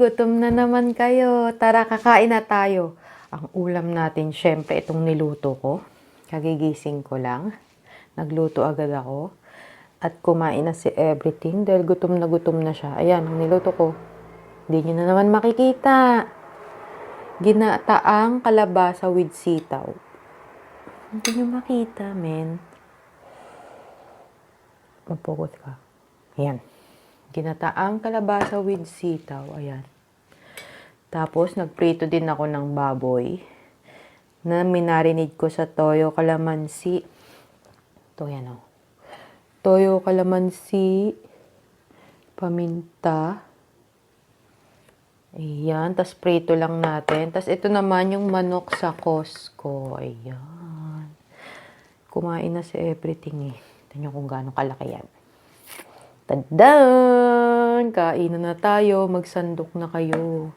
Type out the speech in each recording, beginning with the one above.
gutom na naman kayo. Tara, kakain na tayo. Ang ulam natin, syempre, itong niluto ko. Kagigising ko lang. Nagluto agad ako. At kumain na si everything dahil gutom na siya. Ayan, ang niluto ko. Hindi nyo na naman makikita. Ginataang kalabasa with sitaw. Hindi nyo makita, men. Mag-focus ka. Ayan. Ginataang kalabasa with sitaw. Ayan. Tapos, nagprito din ako ng baboy na minarinate ko sa toyo kalamansi. Ito, yan o. Toyo kalamansi, paminta. Ayan. Tapos, prito lang natin. Tapos, ito naman yung manok sa Costco. Ayan. Kumain na si everything eh. Tignan nyo kung gaano kalaki yan. Tadaan! Kainan na tayo. Magsandok na kayo.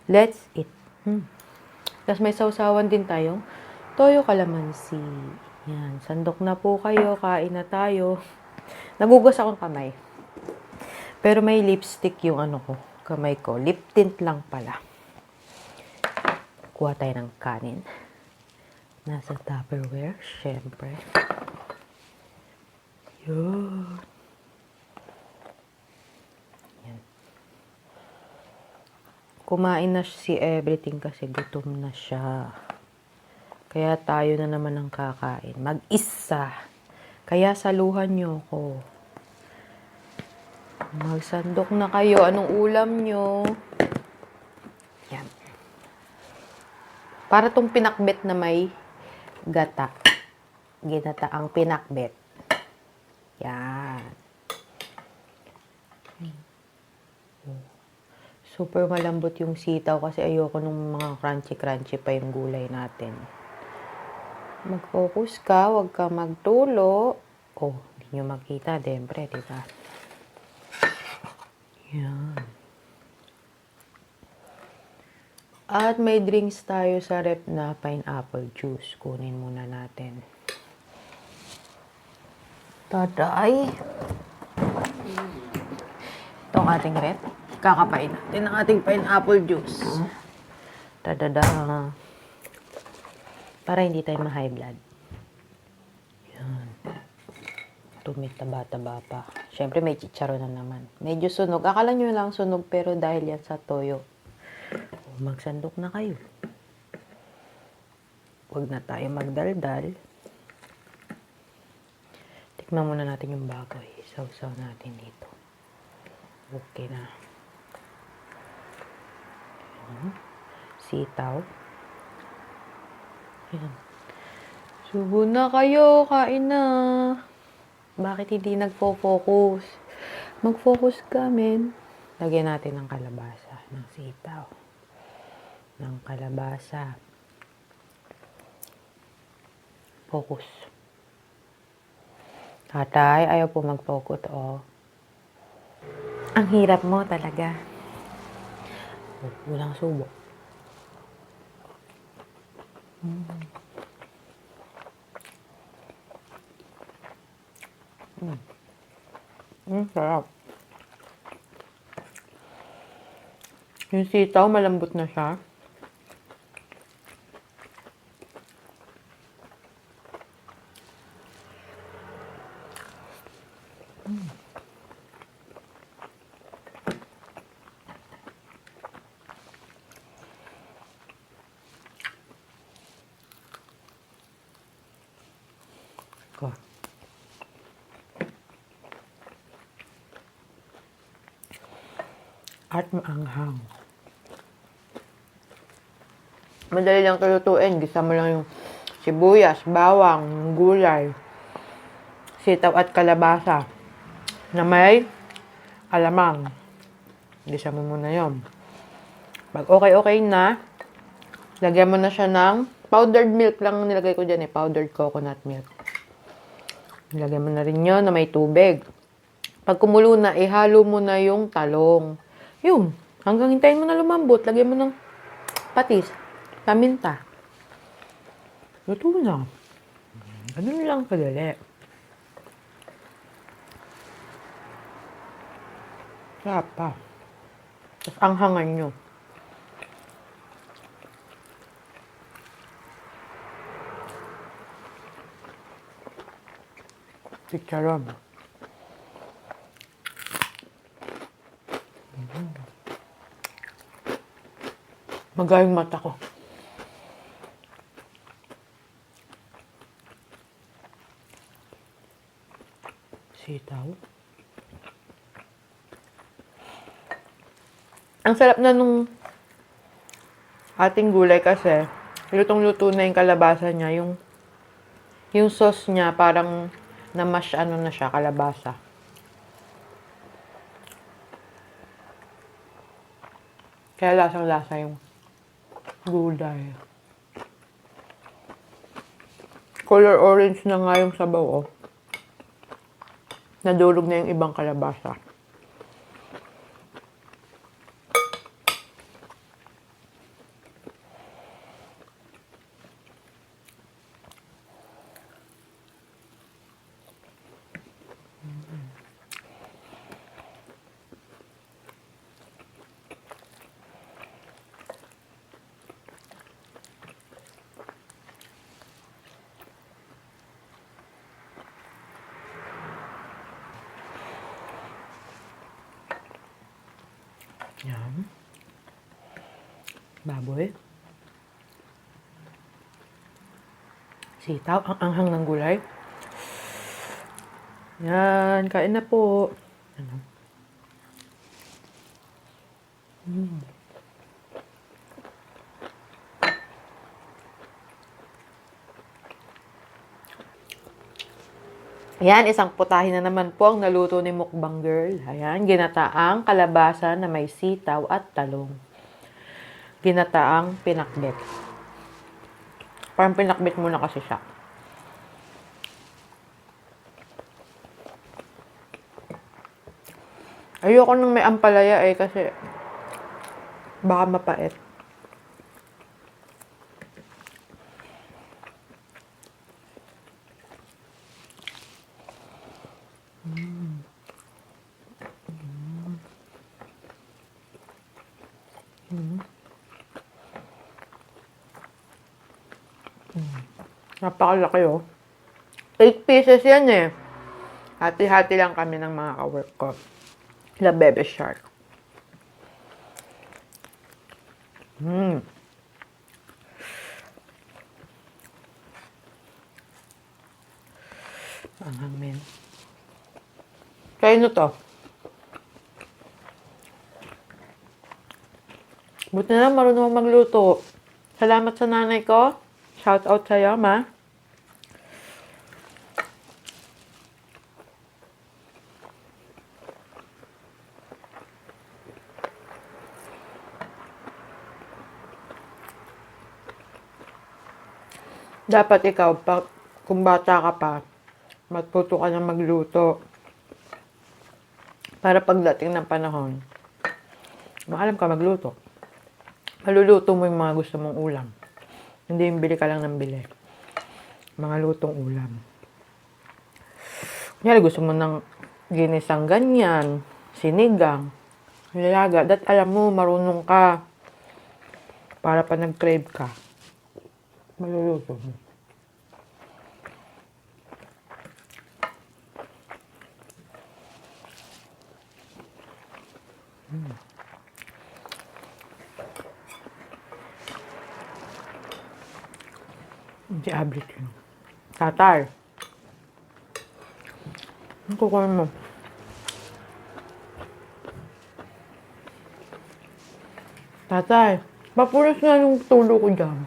Let's eat. Tapos may sausawan din tayong toyo kalamansi. Yan. Sandok na po kayo. Kain na tayo. Nagugas akong kamay. Pero may lipstick yung ano ko. Kamay ko. Lip tint lang pala. Kuha tayo ng kanin. Nasa Tupperware. Syempre. Yun. Kumain na si everything kasi gutom na siya. Kaya tayo na naman ang kakain. Mag-isa. Kaya saluhan nyo ko. Magsandok na kayo. Anong ulam nyo? Yan. Para tong pinakbet na may gata. Ginata ang pinakbet. Yan. Super malambot yung sitaw kasi ayoko nung mga crunchy-crunchy pa yung gulay natin. Mag-focus ka, huwag ka magtulo. Oh, hindi nyo makita, siyempre, diba? Yan. At may drinks tayo sa rep na pineapple juice. Kunin muna natin. Taday. Ito ang ating rep. Kakapain natin ang ating pineapple juice. Tadada. Para hindi tayo ma-high blood. Yan. Tumitaba-taba pa. Siyempre may chicharo na naman. Medyo sunog. Akala nyo lang sunog pero dahil yan sa toyo. Magsandok na kayo. Huwag na tayo magdaldal. Tikman muna natin yung bagoy. Sausaw natin dito. Okay na. Sitaw. Ayan. Subo na kayo. Kain na. Bakit hindi nagpo-focus? Mag-focus ka, men. Lagyan natin ng kalabasa. Ng sitaw. Ng kalabasa. Focus. Tatay, ayaw po mag-focus, oh. Ang hirap mo talaga. Walang subo. Sarap. Yung sitaw, malambot na siya. Ko. At maanghang. Madali lang lutuin. Gisa mo lang yung sibuyas, bawang, gulay, sitaw at kalabasa na may alamang. Gisa mo muna yun. Pag okay na, lagyan mo na siya ng powdered milk lang nilagay ko dyan eh. Powdered coconut milk. Lagyan mo na rin yun na may tubig. Pag kumulo na, ihalo mo na yung talong. Yun. Hanggang hintayin mo na lumambot. Lagyan mo ng patis. Paminta. Luto na. Ganun lang kadali. Sarap pa. Tapos anghangan nyo. Chicharon. Magayong mata ko. Sitaw. Ang sarap na nung ating gulay kasi lutong-luto na yung kalabasa niya. Yung sauce niya parang na-mash ano na siya, kalabasa. Kaya lasang-lasa yung gulay. Color orange na nga yung sabaw, oh. Nadulog na yung ibang kalabasa. Yan. Baboy. Sitaw. Ang anghang ng gulay. Yan. Kain na po. Ano? Ayan, isang putahe na naman po ang naluto ni Mukbang Girl. Ayan, ginataang kalabasa na may sitaw at talong. Ginataang pinakbet. Parang pinakbet muna kasi siya. Ayoko nang may ampalaya kasi baka mapait. Napakalaki, oh. 8 pieces yan, eh. Hati-hati lang kami ng mga ka-work ko. La Bebe Shark. Anghang men. Kayo no to. Buti na lang marunong magluto. Salamat sa nanay ko. Shout out sa'yo, ma. Dapat ikaw, kung bata ka pa, matuto ka na magluto. Para pagdating ng panahon, maalam ka magluto. Maluluto mo yung mga gusto mong ulam. Hindi yung bili ka lang ng bili. Mga lutong ulam. Kunyari gusto mo ng ginisang ganyan, sinigang, nilaga, dat alam mo, marunong ka. Para pa nag-crave ka. Maluluto mo. Hindi ablit yun. Tatar. Ang kukuha mo. Tatay, papunas nga yung tulo ko dyan.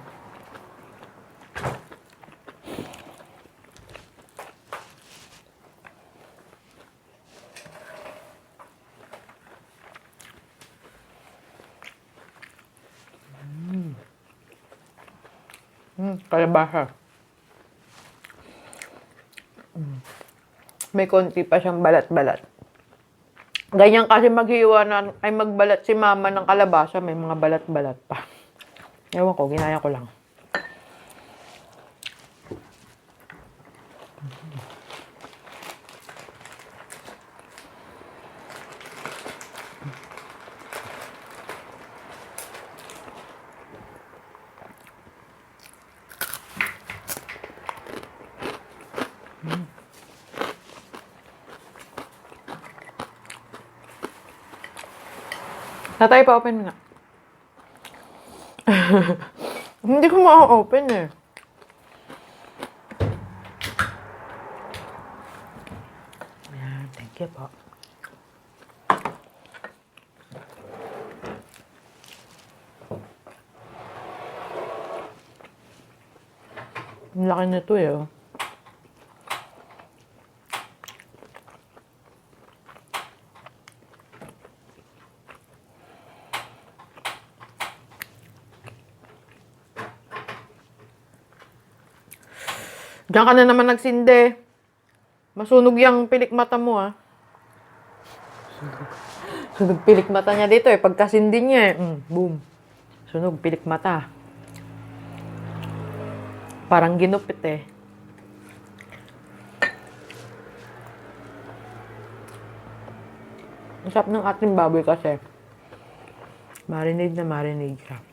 Kalabasa. May konti pa siyang balat-balat. Ganyan kasi maghiwa na, ay magbalat si mama ng kalabasa, may mga balat-balat pa. Ewan ko, ginaya ko lang. Tatay, pa-open mo na. Hindi ko ma-open eh. Ayan, thank you po. Ang laki nito eh. Oh. Diyan ka na naman nagsinde. Masunog yung pilik mata mo ah. Sunog pilik mata niya dito eh. Pagkasindi niya eh. Boom. Sunog pilik mata. Parang ginupit eh. Ang sarap ng ating baboy kasi. Marinade na marinade siya.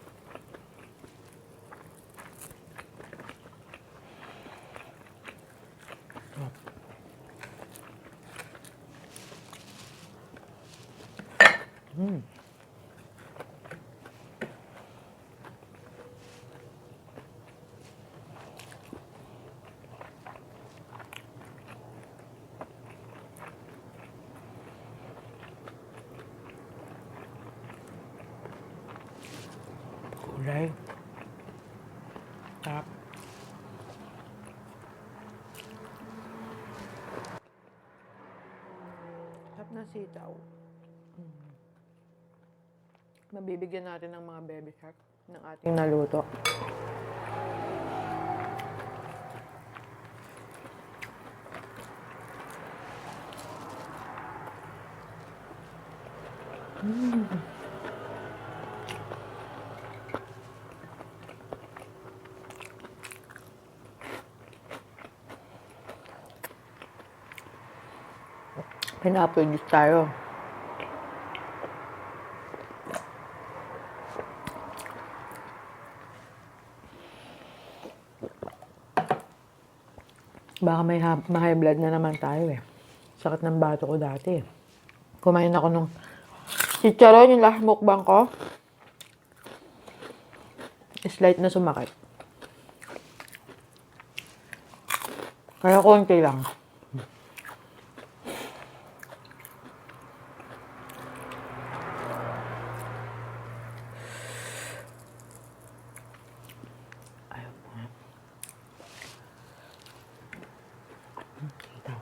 Gulay. Sarap. Sarap na sitaw. Mabibigyan natin ng mga baby shark ng ating naluto. Pineapple juice tayo. Baka may high blood na naman tayo eh. Sakit ng bato ko dati. Kumain ako nung chicharon, yung last mukbang ko. Slight na sumakit. Kaya konti lang. Ayaw po nga. Sitaw.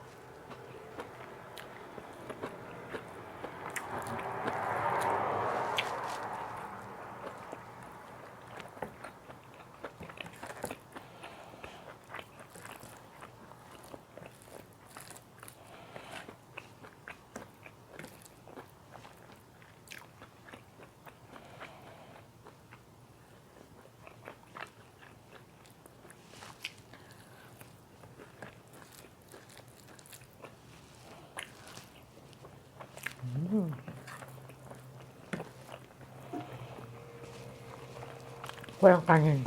Walang kanin.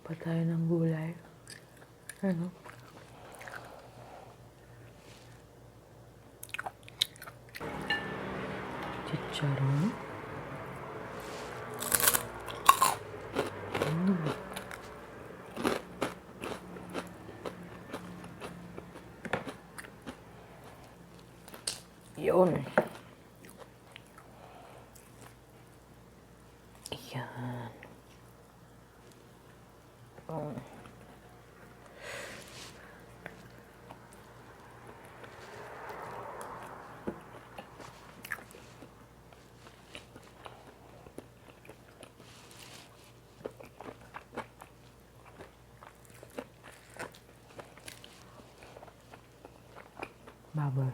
Pa tayo ng gulay. Ano? Chicharon. Yun. Ayan. baboy.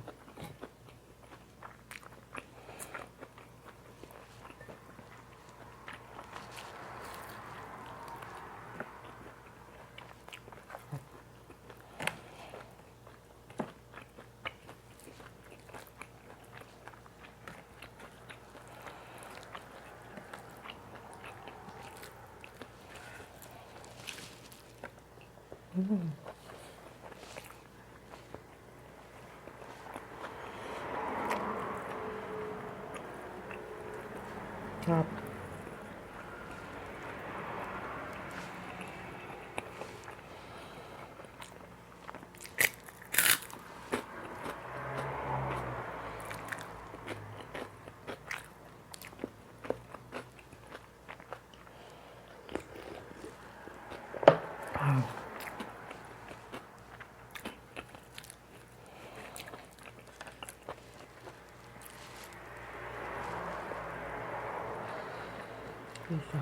Sarap. Isa.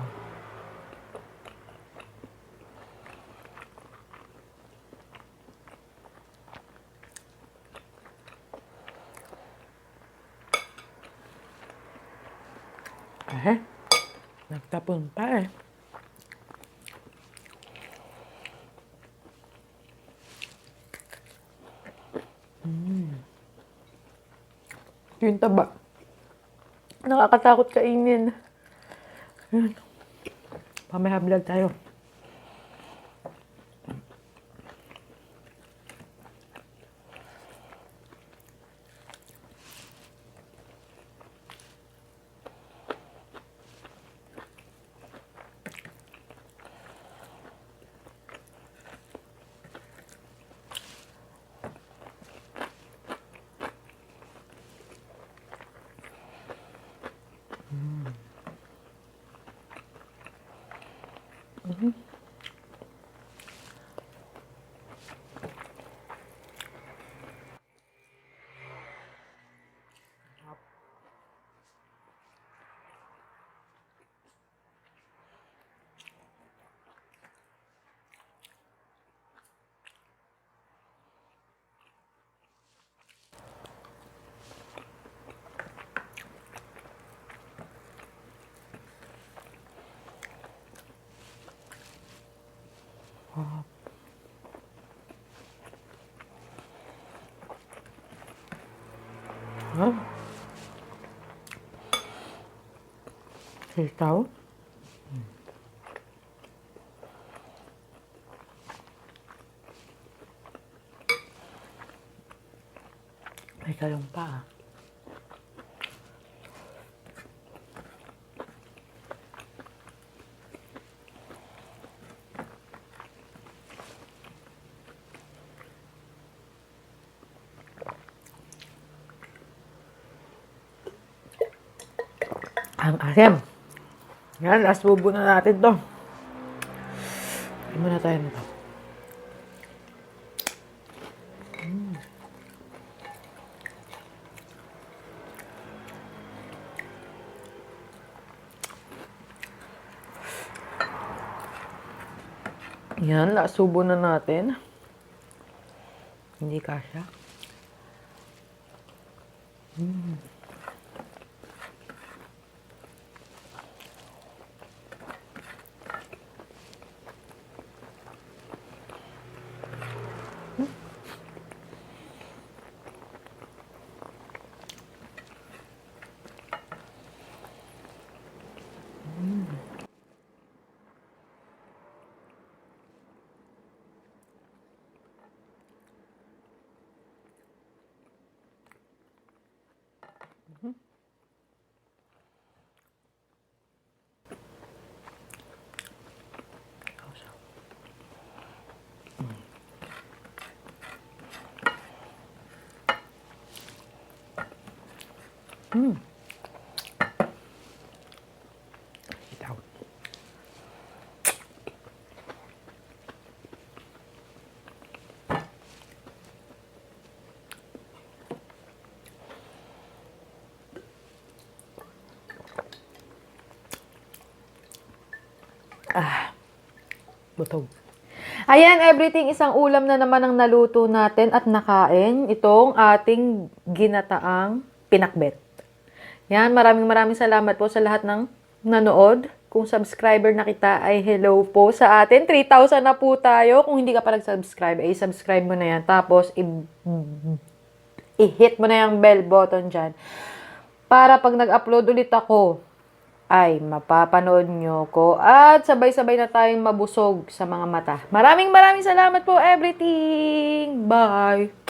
Nagtapon pa eh. Yung taba. Nakakatakot kainin. Ayan. Mamaya vlog tayo. Huh? Sitaw? May talong pa. Ang asim. Yan, last bubo na natin to. Hindi muna tayo nito. Yan, last subo na natin. Hindi kasya. Sitaw. Butog. Ayan, everything, isang ulam na naman ang naluto natin at nakain. Itong ating ginataang pinakbet. Yan, maraming salamat po sa lahat ng nanood. Kung subscriber na kita, ay hello po sa atin. 3,000 na po tayo. Kung hindi ka pa nag-subscribe, ay subscribe mo na yan. Tapos, i-hit mo na yung bell button dyan. Para pag nag-upload ulit ako, ay mapapanood nyo ko. At sabay-sabay na tayong mabusog sa mga mata. Maraming salamat po, everything. Bye!